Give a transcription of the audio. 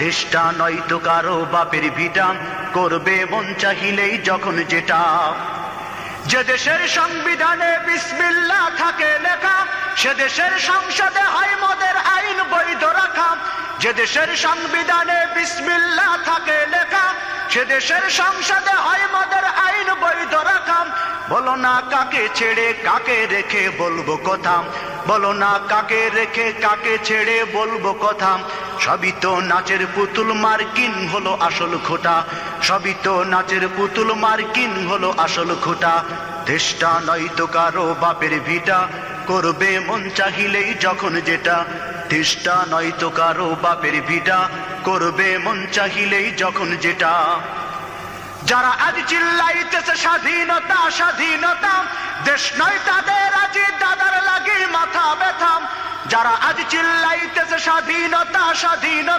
দেশটা নয়তো কারো বাপের ভিটা, করবে মন চাহিলেই যখন যেটা। যে দেশের সংবিধানে বিসমিল্লাহ থাকে লেখা, সে দেশের সংসদে হয় মদের আইন বৈধ রাখা। যে দেশের সংবিধানে বিসমিল্লাহ থাকে লেখা, সে দেশের সংসদে হয় মদের আইন বৈধ রাখা। বলো না কাকে ছেড়ে কাকে রেখে বলবো কথা, বলো না কাকে রেখে কাকে ছেড়ে বলবো কথা। সবই তো নাচের পুতুল, মার্কিন হলো আসল খোটা। সবই তো নাচের পুতুল, মার্কিন হলো আসল খোটা। দেশটা নয়তো কারো বাপের ভিটা, করবে মন চাহিলেই যখন যেটা। দেশটা নয়তো কারো বাপের ভিটা, করবে মন চাহিলেই যখন যেটা। যারা আজ চিল্লাইতেছে স্বাধীনতা স্বাধীনতা, দেশ নয় তাদের আজ দাদার লাগি মাথা ব্যথা। যারা আজ চিল্লাইতেছে স্বাধীনতা স্বাধীনতা,